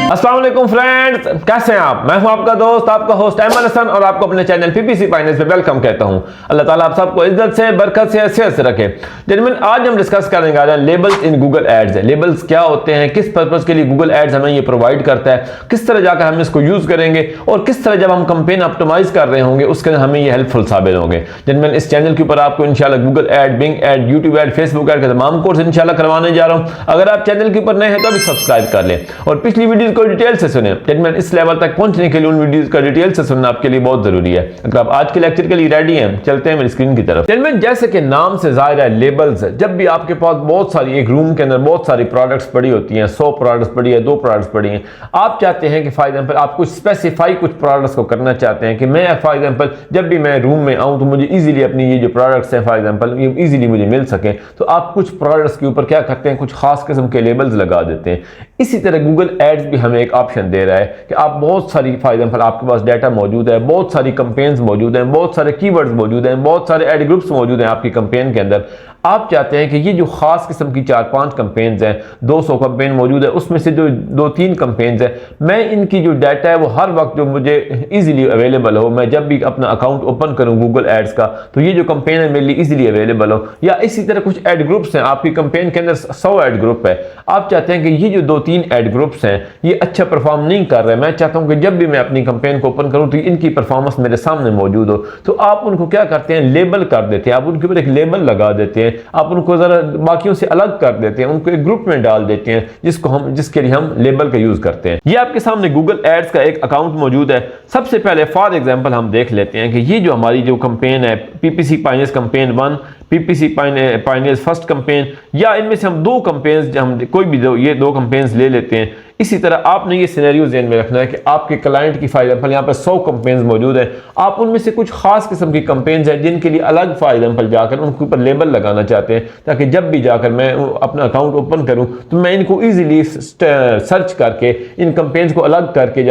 अस्सलाम वालेकुम फ्रेंड्स, कैसे हैं आप? मैं हूं आपका दोस्त, आपका होस्ट अहमद हसन और आपको अपने चैनल पीपीसी फाइनेंस पे वेलकम कहता हूं। अल्लाह ताला आप सबको इज्जत से, बरकत से, सेहत से रखे। जेंटलमैन, आज हम डिस्कस करेंगे आज labels in Google ads. Labels क्या होते हैं, किस पर्पस के लिए गूगल एड्स हमें ये प्रोवाइड करता है, किस तरह जाकर हम इसको यूज करेंगे और किस तरह जब हम कैंपेन ऑप्टिमाइज कर रहे होंगे उसके लिए हमें ये हेल्पफुल साबित होंगे। जेंटलमैन, इस चैनल के ऊपर आपको इंशाल्लाह Google ad, Bing ad, YouTube ad, Facebook ad के तमाम कोर्स इंशाल्लाह करवाने जा रहा हूं। अगर आप चैनल के ऊपर नए हैं तो अभी सब्सक्राइब कर लें और पिछली वीडियो को डिटेल से सुने। जेंटलमैन, इस लेवल तक पहुंचने के लिए उन वीडियोस का डिटेल से सुनना आपके लिए बहुत जरूरी है। अगर आप आज के लेक्चर के लिए रेडी हैं, चलते हैं मेरी स्क्रीन की तरफ। जेंटलमैन, जैसे कि नाम से जाहिर है, लेबल्स, जब भी आपके पास बहुत सारी, एक रूम के अंदर बहुत सारी प्रोडक्ट्स पड़ी होती हैं, 100 प्रोडक्ट्स पड़ी है, 2 प्रोडक्ट्स पड़ी हैं, आप चाहते हैं कि फॉर एग्जांपल आप कुछ स्पेसिफाई कुछ प्रोडक्ट्स को करना चाहते हैं कि मैं फॉर एग्जांपल जब भी मैं रूम में आऊं तो मुझे इजीली अपनी ये जो प्रोडक्ट्स हैं फॉर एग्जांपल ये इजीली मुझे मिल सके, तो आप कुछ प्रोडक्ट्स के ऊपर क्या करते हैं, कुछ खास किस्म के लेबल्स लगा देते हैं। इसी तरह गूगल एड्स भी हमें एक ऑप्शन दे रहा है कि आप बहुत सारी, फॉर एग्जांपल आपके पास डाटा मौजूद है, बहुत सारी कैंपेन्स मौजूद हैं, बहुत सारे कीवर्ड्स मौजूद हैं, बहुत सारे एड ग्रुप्स मौजूद हैं आपकी कैंपेन के अंदर। आप चाहते हैं कि ये जो खास किस्म की 4-5 कैंपेन्स हैं, 200 कैंपेन मौजूद है, उसमें से जो 2-3 कैंपेन्स हैं, मैं इनकी जो डाटा है वो हर वक्त जो मुझे इजीली अवेलेबल हो, मैं जब भी अपना अकाउंट ओपन करूं गूगल एड्स का तो ये जो कैंपेन है मेरे लिए इजीली अवेलेबल हो। या इसी तरह कुछ एड ग्रुप्स हैं, आपकी कैंपेन के अंदर 100 एड ग्रुप है, आप चाहते हैं कि ये जो 2-3 एड ग्रुप्स हैं ये अच्छा परफॉर्म नहीं कर रहे, मैं चाहता हूं कि जब भी मैं अपनी कैंपेन को ओपन करूं तो इनकी परफॉर्मेंस मेरे सामने मौजूद हो, तो आप उनको क्या करते हैं, लेबल कर देते हैं, आप उनके ऊपर एक लेबल लगा देते हैं, आप उनको जरा बाकियों से अलग कर देते हैं, उनको एक ग्रुप में डाल देते हैं जिसके लिए हम लेबल का यूज करते हैं। ये आपके सामने गूगल एड्स का एक अकाउंट मौजूद है। सबसे पहले फॉर एग्जांपल हम देख लेते हैं कि ये जो हमारी जो कैंपेन है, PPC pioneers campaign 1, PPC pioneers first campaign, या इनमें से हम 2 कैंपेन्स, हम कोई भी ये 2 कैंपेन्स ले लेते हैं। इसी तरह आपने ये सिनेरियो ज़हन में रखना है कि आपके क्लाइंट की फॉर एग्जांपल यहाँ पर 100 कैंपेन्स मौजूद हैं, आप उनमें से कुछ खास किस्म की कैंपेन्स हैं जिनके लिए अलग फॉर एग्जांपल जाकर उनके ऊपर लेबल लगाना चाहते हैं, ताकि जब भी जाकर मैं अपना अकाउंट ओपन करूं तो मैं इनको इजीली सर्च करके इन कैंपेन्स को अलग करके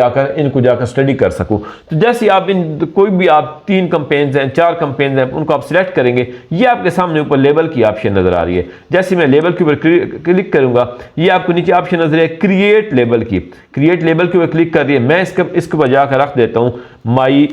इनको जाकर स्टडी कर सकूं। तो जैसे आप कोई भी आप 3 कैंपेन्स हैं, 4 कैंपेन्स हैं, उनको आप सिलेक्ट करेंगे, ये आपके सामने ऊपर लेबल की ऑप्शन नजर आ रही है। जैसे मैं लेबल के ऊपर क्लिक करूंगा, ये आपको नीचे ऑप्शन नजर है क्रिएट लेबल की। क्रिएट लेबल के ऊपर क्लिक कर दिए, मैं इसके ऊपर जाकर रख देता हूं माई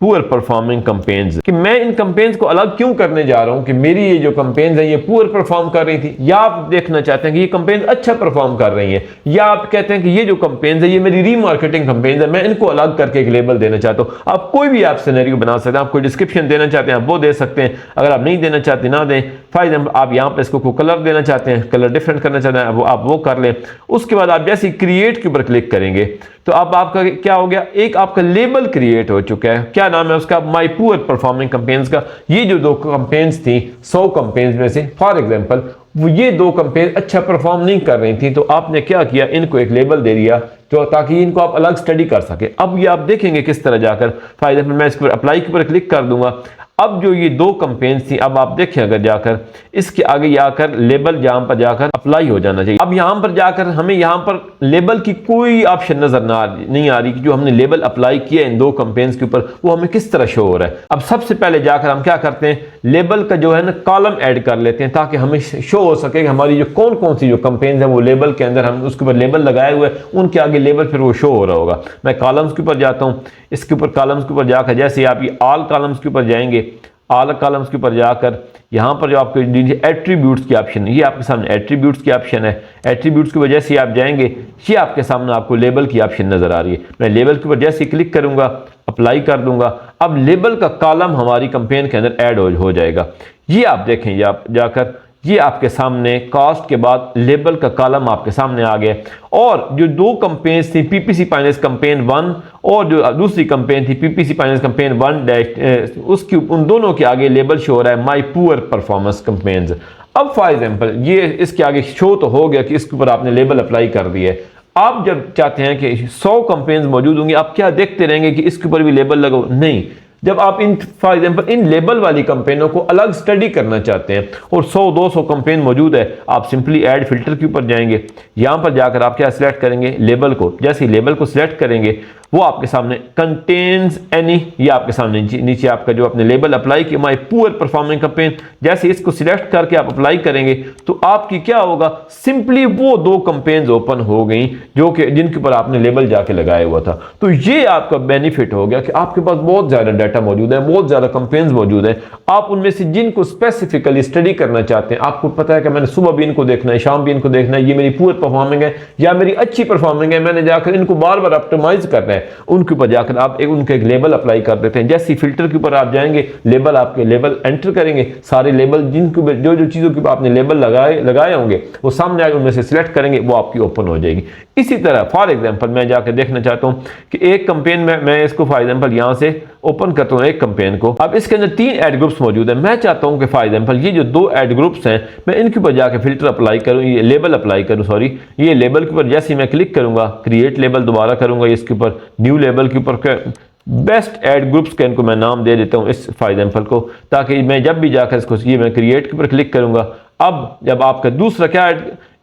पुअर परफॉर्मिंग कैंपेन्स, कि मैं इन कैंपेन्स को अलग क्यों करने जा रहा हूं कि मेरी ये जो कैंपेन्स हैं ये पुअर परफॉर्म कर रही थी, या आप देखना चाहते हैं कि ये कैंपेन्स अच्छा परफॉर्म कर रही हैं, या आप कहते हैं कि ये जो कैंपेन्स है ये मेरी रीमार्केटिंग कैंपेन्स है, मैं इनको अलग करके एक लेबल देना चाहता हूं। आप कोई भी आप सिनेरियो बना सकते हैं, आप कोई डिस्क्रिप्शन देना चाहते हैं आप वो दे सकते हैं, अगर आप नहीं देना चाहते ना दें। फॉर एग्जाम्पल आप यहाँ पर इसको कलर देना चाहते हैं, कलर डिफरेंट करना चाहते हैं, आप वो कर लें। उसके बाद आप जैसे क्रिएट के ऊपर क्लिक करेंगे तो अब आपका क्या हो गया, एक आपका लेबल क्रिएट हो चुका है। क्या नाम है उसका, माई पुअर परफॉर्मिंग कैंपेन्स का। ये जो 2 कैंपेन्स थी 100 कैंपेन्स में से फॉर एग्जांपल वो ये 2 कैंपेन अच्छा परफॉर्म नहीं कर रही थी, तो आपने क्या किया, इनको एक लेबल दे दिया तो ताकि इनको आप अलग स्टडी कर सके। अब ये आप देखेंगे किस तरह जाकर, फॉर एग्जांपल मैं इसके ऊपर अप्लाई के ऊपर क्लिक कर दूंगा। अब जो ये 2 कैंपेन्स थी, अब आप देखें अगर जाकर इसके आगे जाकर लेबल जहां पर जाकर अप्लाई हो जाना चाहिए। अब यहां पर जाकर हमें यहां पर लेबल की कोई ऑप्शन नजर नहीं आ रही कि जो हमने लेबल अप्लाई किया इन 2 कैंपेन्स के ऊपर वो हमें किस तरह शो हो रहा है। अब सबसे पहले जाकर हम क्या करते हैं, लेबल का जो है ना कॉलम ऐड कर लेते हैं, ताकि हमें शो हो सके कि हमारी जो कौन सी जो कैंपेन्स है वो लेबल के अंदर हम उसके ऊपर लेबल लगाए हुए उनके आगे लेबल फिर वो शो हो रहा होगा। मैं कॉलम्स के ऊपर जाता हूँ, इसके ऊपर कॉलम्स के ऊपर जाकर जैसे आप ये ऑल कॉलम्स के ऊपर जाएंगे, ऑल कॉलम्स के ऊपर जाकर यहाँ पर जो आपके एट्रीब्यूट्स की ऑप्शन है, ये आपके सामने एट्रीब्यूट्स की ऑप्शन है। एट्रीब्यूट्स की वजह से आप जाएंगे, ये आपके सामने आपको लेबल की ऑप्शन नजर आ रही है। मैं लेबल के ऊपर जैसे क्लिक करूंगा, अप्लाई कर दूंगा, अब लेबल का कॉलम हमारी कैंपेन के अंदर ऐड हो जाएगा। ये आप देखें, ये आप जाकर ये आपके सामने कॉस्ट के बाद लेबल का कॉलम आपके सामने आ गया। और जो 2 कैंपेन्स थी, पीपीसी फाइनेंस कैंपेन 1 और जो दूसरी कैंपेन थी पीपीसी फाइनेंस कैंपेन 1 उसकी उन दोनों के आगे लेबल शो हो रहा है माई पुअर परफॉर्मेंस कैंपेन्स। अब फॉर एग्जांपल ये इसके आगे शो तो हो गया कि इसके ऊपर आपने लेबल अप्लाई कर दिया है। आप जब चाहते हैं कि 100 कैंपेन्स मौजूद होंगी, आप क्या देखते रहेंगे कि इसके ऊपर भी लेबल लगाओ? नहीं, जब आप in for example in label वाली कैंपेनों को अलग स्टडी करना चाहते हैं और 100-200 कैंपेन मौजूद है, आप सिंपली ऐड फिल्टर के ऊपर जाएंगे, यहां पर जाकर आप क्या सिलेक्ट करेंगे, लेबल को। जैसे ही लेबल को सिलेक्ट करेंगे वो आपके सामने कंटेन्स एनी, ये आपके सामने नीचे आपका जो आपने लेबल अप्लाई किया माई पुअर परफॉर्मिंग कैंपेन, जैसे इसको सिलेक्ट करके आप अप्लाई करेंगे तो आपकी क्या होगा, सिंपली वो 2 कैंपेन्स ओपन हो गई जो कि जिनके ऊपर आपने लेबल जाके लगाया हुआ था। तो ये आपका बेनिफिट हो गया कि आपके पास बहुत ज्यादा डाटा मौजूद है, बहुत ज्यादा कैंपेन्स मौजूद है। आप उनमें से जिनको स्पेसिफिकली स्टडी करना चाहते हैं, आपको पता है कि मैंने सुबह भी इनको देखना है, शाम भी इनको देखना है, ये मेरी पुअर परफॉर्मिंग है या मेरी अच्छी परफॉर्मिंग है, मैंने जाकर इनको बार बार ऑप्टिमाइज करना है, उनके ऊपर जाकर आप उनके एक लेबल अप्लाई कर देते हैं। जैसे फिल्टर के ऊपर आप जाएंगे, लेबल आपके लेबल एंटर करेंगे, सारे लेबल जिनको जो चीजों के ऊपर आपने लेबल लगाए होंगे वो सामने आगे उनमें से सिलेक्ट करेंगे, वो आपकी ओपन हो जाएगी। इसी तरह फॉर एग्जांपल मैं जाकर देखना चाहता हूं कि एक कैंपेन में मैं इसको फॉर एग्जांपल यहां से ओपन करता हूं एक कैंपेन को। अब इसके अंदर 3 ऐड ग्रुप्स मौजूद है। मैं चाहता हूं कि फॉर एग्जांपल ये जो 2 ऐड ग्रुप्स हैं मैं इनके ऊपर जाकर फिल्टर अप्लाई करूं, ये लेबल अप्लाई करूं, सॉरी ये लेबल के ऊपर जैसे ही मैं क्लिक करूंगा, क्रिएट लेबल दोबारा करूंगा, इसके ऊपर न्यू लेबल के ऊपर बेस्ट ऐड ग्रुप्स के इनको मैं नाम दे देता हूं इस फॉर एग्जांपल को, ताकि मैं जब भी जाकर इसको ये मैं क्रिएट के ऊपर क्लिक करूंगा। अब जब आपका दूसरा क्या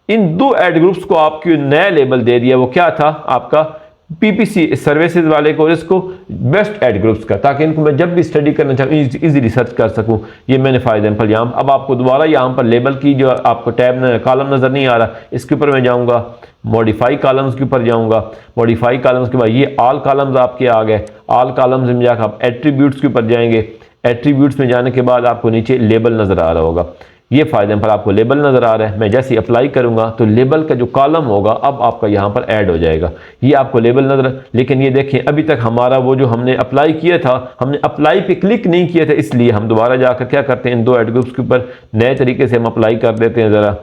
इन 2 ऐड ग्रुप्स को आपको नया लेबल दे दिया, वो क्या था आपका पीपीसी सर्विसेज वाले को, इसको बेस्ट ऐड ग्रुप्स का, ताकि इनको मैं जब भी स्टडी करना चाहूँ इजीली सर्च कर सकूँ। ये मैंने फॉर एग्जांपल यहाँ अब आपको दोबारा यहाँ पर लेबल की जो आपको टैब कॉलम नजर नहीं आ रहा, इसके ऊपर मैं जाऊँगा, मॉडिफाई कॉलम्स के ऊपर जाऊँगा, मॉडिफाई कॉलम्स के बाद ये ऑल कॉलम्स आपके आ गए, ऑल कॉलम्स में जाकर आप एट्रीब्यूट्स के ऊपर जाएंगे, एट्रीब्यूट्स में जाने के बाद आपको नीचे लेबल नजर आ रहा होगा, ये फॉर एग्जांपल आपको लेबल नजर आ रहा है। मैं जैसे ही अप्लाई करूंगा तो लेबल का जो कॉलम होगा अब आपका यहां पर ऐड हो जाएगा, ये आपको लेबल नजर। लेकिन ये देखिए अभी तक हमारा वो जो हमने अप्लाई किया था, हमने अप्लाई पे क्लिक नहीं किया था, इसलिए हम दोबारा जाकर क्या करते हैं, इन 2 ऐड ग्रुप्स के ऊपर नए तरीके से हम अप्लाई कर देते हैं। जरा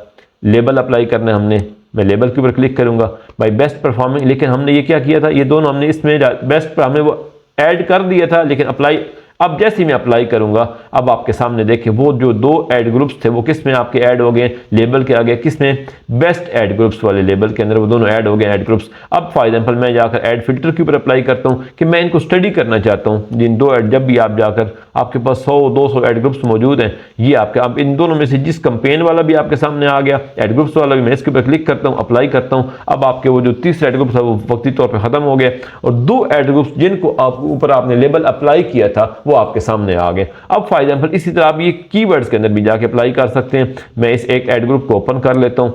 लेबल अप्लाई करना है हमने, मैं लेबल के ऊपर क्लिक करूंगा बाई बेस्ट परफॉर्मिंग, लेकिन हमने ये क्या किया था, ये दोनों हमने इसमें बेस्ट पर हमने वो ऐड कर दिया था, लेकिन अप्लाई अब जैसे ही मैं अप्लाई करूंगा अब आपके सामने देखिए वो जो 2 ऐड ग्रुप्स थे वो किस में आपके ऐड हो गए, लेबल के आगे किस में, बेस्ट ऐड ग्रुप्स वाले लेबल के अंदर वो दोनों ऐड हो गए ऐड ग्रुप्स। अब फॉर एग्जांपल मैं जाकर ऐड फिल्टर के ऊपर अप्लाई करता हूं कि मैं इनको स्टडी करना चाहता हूं, जिन 2 ऐड, जब भी आप जाकर आपके पास 100-200 ऐड ग्रुप्स मौजूद हैं, ये आपके अब इन दोनों में से जिस कैंपेन वाला भी आपके सामने आ गया, ऐड ग्रुप्स वाला भी, मैं इसके ऊपर क्लिक करता हूँ, अप्लाई करता हूँ, अब आपके वो जो 30 ऐड ग्रुप्स है वो वक्ती तौर पर खत्म हो गया और 2 ऐड ग्रुप्स जिनको आप ऊपर आपने लेबल अप्लाई किया था वो आपके सामने आ गए। अब फॉर एग्जांपल इसी तरह आप ये कीवर्ड्स के अंदर भी जाके अप्लाई कर सकते हैं। मैं इस एक ऐड ग्रुप को ओपन कर लेता हूं।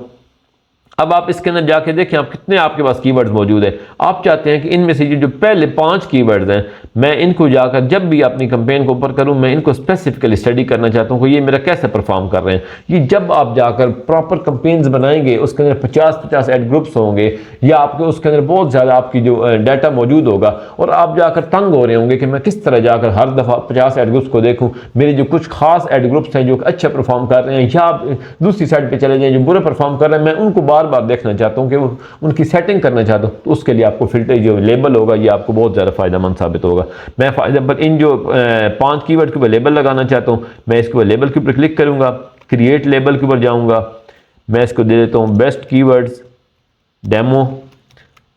अब आप इसके अंदर जाके देखें आप कितने आपके पास कीवर्ड्स मौजूद है। आप चाहते हैं कि इनमें से जो पहले 5 कीवर्ड्स हैं मैं इनको जाकर जब भी अपनी कैंपेन को ऊपर करूं मैं इनको स्पेसिफिकली स्टडी करना चाहता हूं कि ये मेरा कैसे परफॉर्म कर रहे हैं। ये जब आप जाकर प्रॉपर कैंपेन्स बनाएंगे उसके अंदर 50-50 ऐड ग्रुप्स होंगे या आपके उसके अंदर बहुत ज़्यादा आपकी जो डाटा मौजूद होगा और आप जाकर तंग हो रहे होंगे कि मैं किस तरह जाकर हर दफ़ा 50 ऐड ग्रुप्स को देखूँ। मेरे जो कुछ खास ऐड ग्रुप्स हैं जो अच्छा परफॉर्म कर रहे हैं या आप दूसरी साइड पर चले जाएँ जो बुरा परफॉर्म कर रहे हैं, मैं उनको बार देखना चाहता हूं कि वो उनकी सेटिंग करना चाहता हूं, तो उसके लिए आपको फिल्टर जो लेबल होगा ये आपको बहुत ज़्यादा फायदेमंद साबित होगा। मैं फॉर एग्जांपल इन जो 5 कीवर्ड के ऊपर लेबल लगाना चाहता हूं, मैं इसके ऊपर लेबल के ऊपर क्लिक करूंगा, क्रिएट लेबल के ऊपर जाऊंगा, मैं इसको दे देता हूं बेस्ट कीवर्ड्स डेमो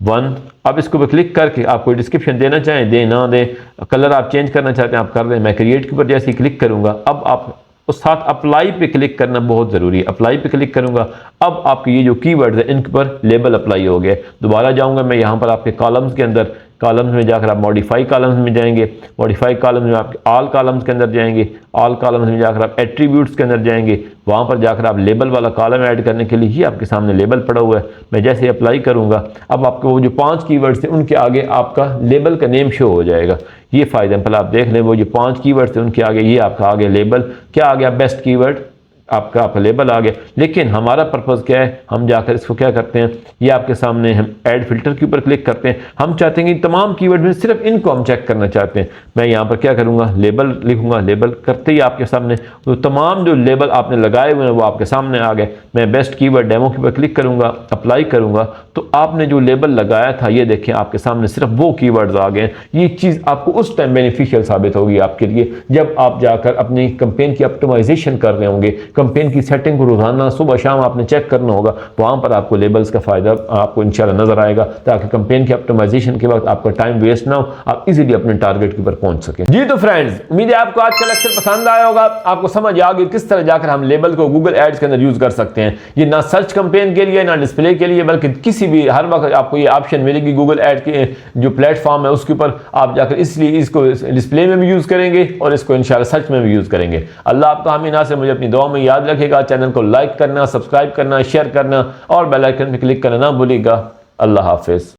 1। अब इसके ऊपर क्लिक करके आप कोई डिस्क्रिप्शन देना चाहें दे, ना दे, कलर आप चेंज करना चाहते हैं आप कर दें। मैं क्रिएट के ऊपर जैसे ही क्लिक करूंगा अब आप उस साथ अप्लाई पे क्लिक करना बहुत ज़रूरी है। अप्लाई पे क्लिक करूंगा अब आपके ये जो कीवर्ड्स है इनके पर लेबल अप्लाई हो गया। दोबारा जाऊंगा मैं यहाँ पर आपके कॉलम्स के अंदर, कॉलम्स में जाकर आप मॉडिफाई कॉलम्स में जाएंगे, मॉडिफाई कॉलम्स में आप ऑल कॉलम्स के अंदर जाएंगे, ऑल कॉलम्स में जाकर आप एट्रीब्यूट्स के अंदर जाएंगे, वहाँ पर जाकर आप लेबल वाला कॉलम ऐड करने के लिए ही आपके सामने लेबल पड़ा हुआ है। मैं जैसे ही अप्लाई करूँगा अब आपको वो जो 5 कीवर्ड्स थे उनके आगे आपका लेबल का नेम शो हो जाएगा। ये फॉर एग्जांपल आप देख लें वो जो 5 कीवर्ड्स थे उनके आगे ये आपका आगे लेबल क्या आ गया, बेस्ट कीवर्ड आपका लेबल आ गया। लेकिन हमारा पर्पज़ क्या है, हम जाकर इसको क्या करते हैं, ये आपके सामने हम ऐड फिल्टर के ऊपर क्लिक करते हैं। हम चाहते हैं कि तमाम कीवर्ड में सिर्फ इनको हम चेक करना चाहते हैं। मैं यहाँ पर क्या करूँगा, लेबल लिखूँगा, लेबल करते ही आपके सामने तो तमाम जो लेबल आपने लगाए हुए हैं वो आपके सामने आ गए। मैं बेस्ट कीवर्ड डेमो के ऊपर क्लिक करूँगा, अप्लाई करूँगा तो आपने जो लेबल लगाया था ये देखें आपके सामने सिर्फ वो कीवर्ड्स आ गए। ये चीज़ आपको उस टाइम बेनिफिशियल साबित होगी आपके लिए जब आप जाकर अपनी कैंपेन की ऑप्टिमाइजेशन कर रहे होंगे, कंपेन की सेटिंग को रोजाना सुबह शाम आपने चेक करना होगा, वहां पर आपको लेबल्स का फायदा आपको इंशाल्लाह नजर आएगा, ताकि कंपेन की ऑप्टिमाइजेशन के वक्त आपका टाइम वेस्ट ना हो, आप इजीली अपने टारगेट के ऊपर पहुंच सके। जी तो फ्रेंड्स, उम्मीद है आपको आज का लेक्चर पसंद आया होगा, आपको समझ आ गई किस तरह जाकर हम लेबल को गूगल एड्स के अंदर यूज कर सकते हैं। ये ना सर्च कंपेन के लिए ना डिस्प्ले के लिए, बल्कि किसी भी हर वक्त आपको ये ऑप्शन मिलेगी गूगल एड के जो प्लेटफॉर्म है उसके ऊपर आप जाकर इसलिए इसको डिस्प्ले में भी यूज करेंगे और इसको इंशाल्लाह सर्च में भी यूज करेंगे। अल्लाह आपका हामी नासिर, मुझे अपनी दुआ में याद रखेगा। चैनल को लाइक करना, सब्सक्राइब करना, शेयर करना और बेल आइकन पर क्लिक करना ना भूलिएगा। अल्लाह हाफिज।